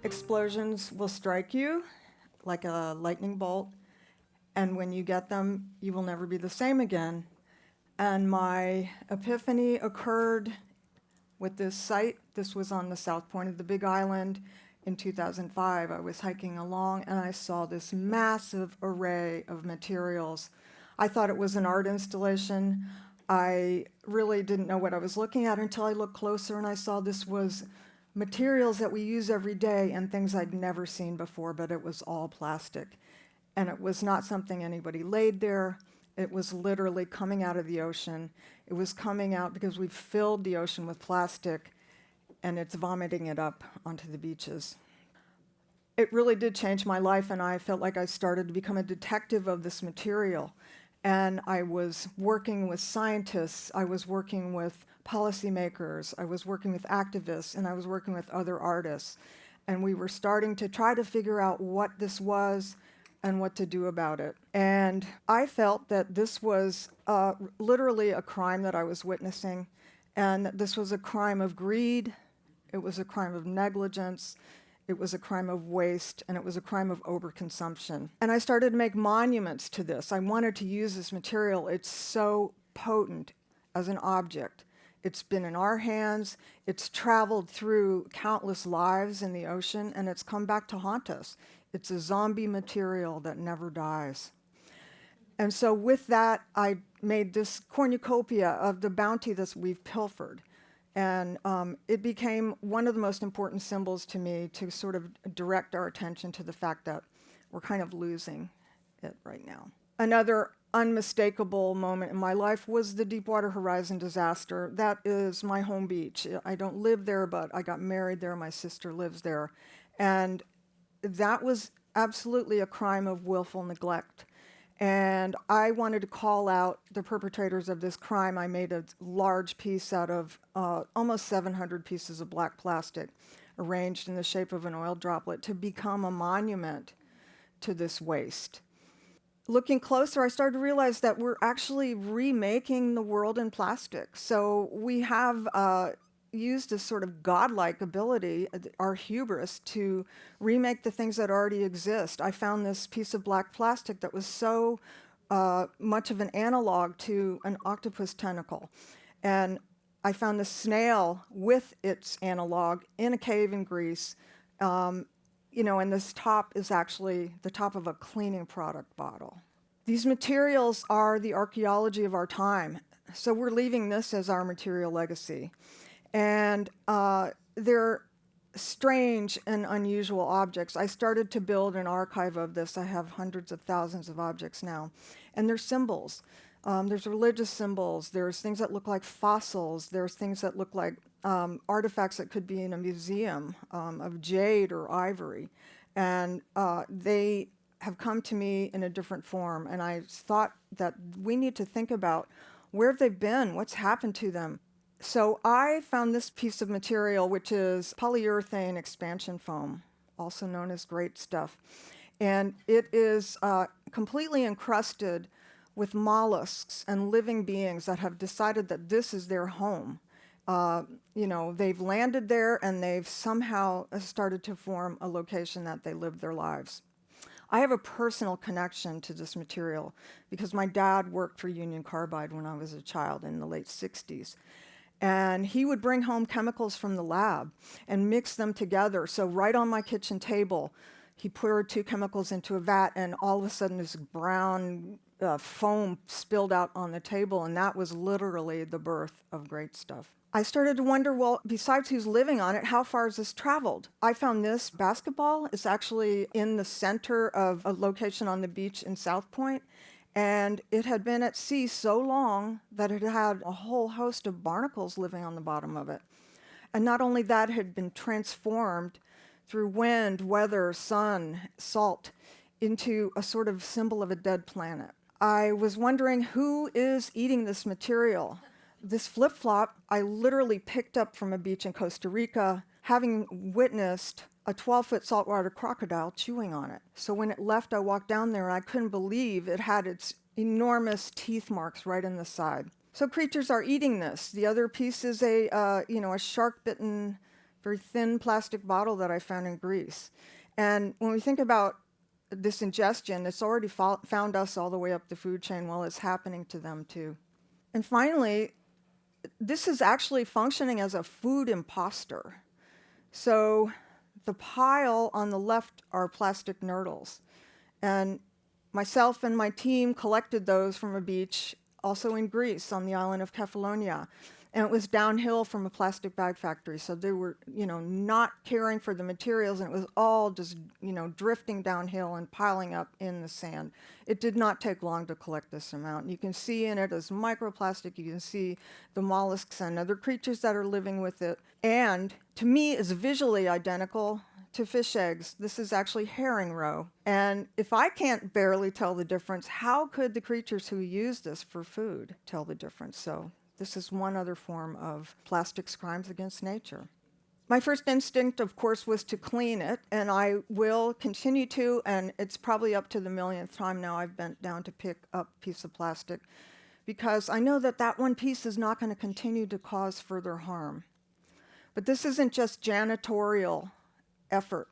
explosions will strike you like a lightning bolt, and when you get them, you will never be the same again. And my epiphany occurred with this site. This was on the south point of the Big Island in 2005. I was hiking along, and I saw this massive array of materials. I thought it was an art installation. I really didn't know what I was looking at until I looked closer, and I saw this was materials that we use every day and things I'd never seen before, but it was all plastic. And it was not something anybody laid there. It was literally coming out of the ocean. It was coming out because we've filled the ocean with plastic, and it's vomiting it up onto the beaches. It really did change my life, and I felt like I started to become a detective of this material. And I was working with scientists, I was working with policymakers, I was working with activists, and I was working with other artists. And we were starting to try to figure out what this was and what to do about it. And I felt that this was literally a crime that I was witnessing, and that this was a crime of greed, it was a crime of negligence, it was a crime of waste, and it was a crime of overconsumption. And I started to make monuments to this. I wanted to use this material. It's so potent as an object. It's been in our hands, it's traveled through countless lives in the ocean, and it's come back to haunt us. It's a zombie material that never dies. And so with that, I made this cornucopia of the bounty that we've pilfered. And it became one of the most important symbols to me to sort of direct our attention to the fact that we're kind of losing it right now. Another unmistakable moment in my life was the Deepwater Horizon disaster. That is my home beach. I don't live there, but I got married there. My sister lives there. And that was absolutely a crime of willful neglect. And I wanted to call out the perpetrators of this crime. I made a large piece out of almost 700 pieces of black plastic arranged in the shape of an oil droplet to become a monument to this waste. Looking closer, I started to realize that we're actually remaking the world in plastic. So we have used this sort of godlike ability, our hubris, to remake the things that already exist. I found this piece of black plastic that was so much of an analog to an octopus tentacle. And I found the snail with its analog in a cave in Greece. And this top is actually the top of a cleaning product bottle. These materials are the archaeology of our time. So we're leaving this as our material legacy. And they're strange and unusual objects. I started to build an archive of this. I have hundreds of thousands of objects now. And they're symbols. There's religious symbols. There's things that look like fossils. There's things that look like artifacts that could be in a museum of jade or ivory. And they have come to me in a different form. And I thought that we need to think about where have they been? What's happened to them? So I found this piece of material, which is polyurethane expansion foam, also known as great stuff. And it is completely encrusted with mollusks and living beings that have decided that this is their home. They've landed there and they've somehow started to form a location that they live their lives. I have a personal connection to this material because my dad worked for Union Carbide when I was a child in the late 60s. And he would bring home chemicals from the lab and mix them together. So right on my kitchen table, he poured 2 chemicals into a vat, and all of a sudden this brown foam spilled out on the table, and that was literally the birth of great stuff. I started to wonder, well, besides who's living on it, how far has this traveled? I found this basketball is actually in the center of a location on the beach in South Point. And it had been at sea so long that it had a whole host of barnacles living on the bottom of it. And not only that, it had been transformed through wind, weather, sun, salt, into a sort of symbol of a dead planet. I was wondering who is eating this material. This flip-flop I literally picked up from a beach in Costa Rica, having witnessed a 12-foot saltwater crocodile chewing on it. So when it left, I walked down there and I couldn't believe it had its enormous teeth marks right in the side. So creatures are eating this. The other piece is a shark-bitten very thin plastic bottle that I found in Greece. And when we think about this ingestion, it's already found us all the way up the food chain while it's happening to them too. And finally, this is actually functioning as a food impostor. So the pile on the left are plastic nurdles. And myself and my team collected those from a beach, also in Greece, on the island of Kefalonia. And it was downhill from a plastic bag factory, so they were, not caring for the materials, and it was all just, drifting downhill and piling up in the sand. It did not take long to collect this amount. You can see in it as microplastic. You can see the mollusks and other creatures that are living with it. And to me, it's visually identical to fish eggs. This is actually herring roe. And if I can't barely tell the difference, how could the creatures who use this for food tell the difference? So this is one other form of plastic's crimes against nature. My first instinct, of course, was to clean it, and I will continue to, and it's probably up to the millionth time now I've bent down to pick up a piece of plastic, because I know that that one piece is not going to continue to cause further harm. But this isn't just janitorial effort.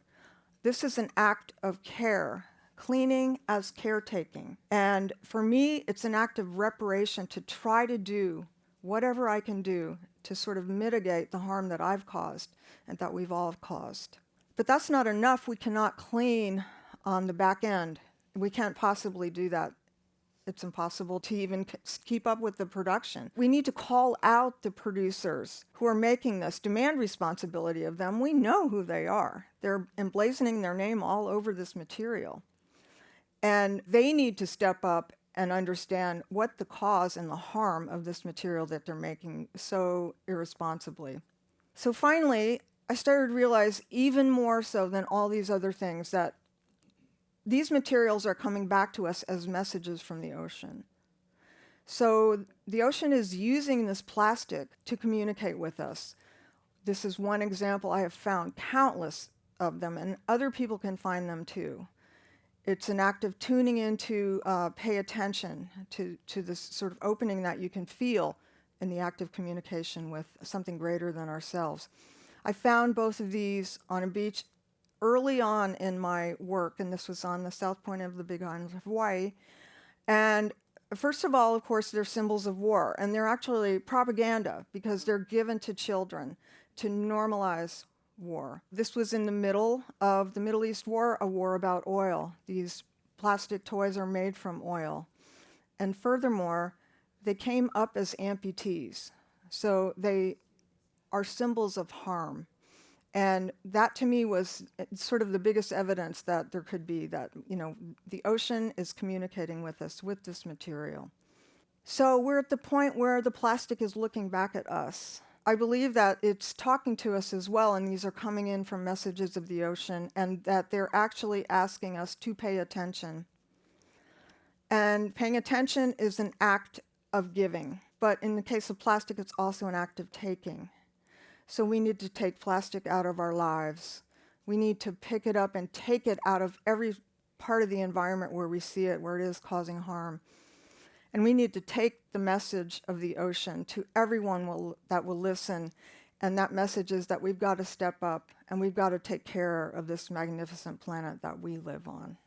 This is an act of care, cleaning as caretaking. And for me, it's an act of reparation to try to do whatever I can do to sort of mitigate the harm that I've caused and that we've all caused. But that's not enough. We cannot clean on the back end. We can't possibly do that. It's impossible to even keep up with the production. We need to call out the producers who are making this, demand responsibility of them. We know who they are. They're emblazoning their name all over this material. And they need to step up and understand what the cause and the harm of this material that they're making so irresponsibly. So finally, I started to realize, even more so than all these other things, that these materials are coming back to us as messages from the ocean. So the ocean is using this plastic to communicate with us. This is one example. I have found countless of them, and other people can find them too. It's an act of tuning in to pay attention to this sort of opening that you can feel in the act of communication with something greater than ourselves. I found both of these on a beach early on in my work, and this was on the south point of the Big Island of Hawaii. And first of all, of course, they're symbols of war, and they're actually propaganda because they're given to children to normalize war. This was in the middle of the Middle East War, a war about oil. These plastic toys are made from oil. And furthermore, they came up as amputees. So they are symbols of harm. And that to me was sort of the biggest evidence that there could be that, the ocean is communicating with us with this material. So we're at the point where the plastic is looking back at us. I believe that it's talking to us as well, and these are coming in from messages of the ocean, and that they're actually asking us to pay attention. And paying attention is an act of giving, but in the case of plastic, it's also an act of taking. So we need to take plastic out of our lives. We need to pick it up and take it out of every part of the environment where we see it, where it is causing harm. And we need to take the message of the ocean to everyone that will listen. And that message is that we've got to step up and we've got to take care of this magnificent planet that we live on.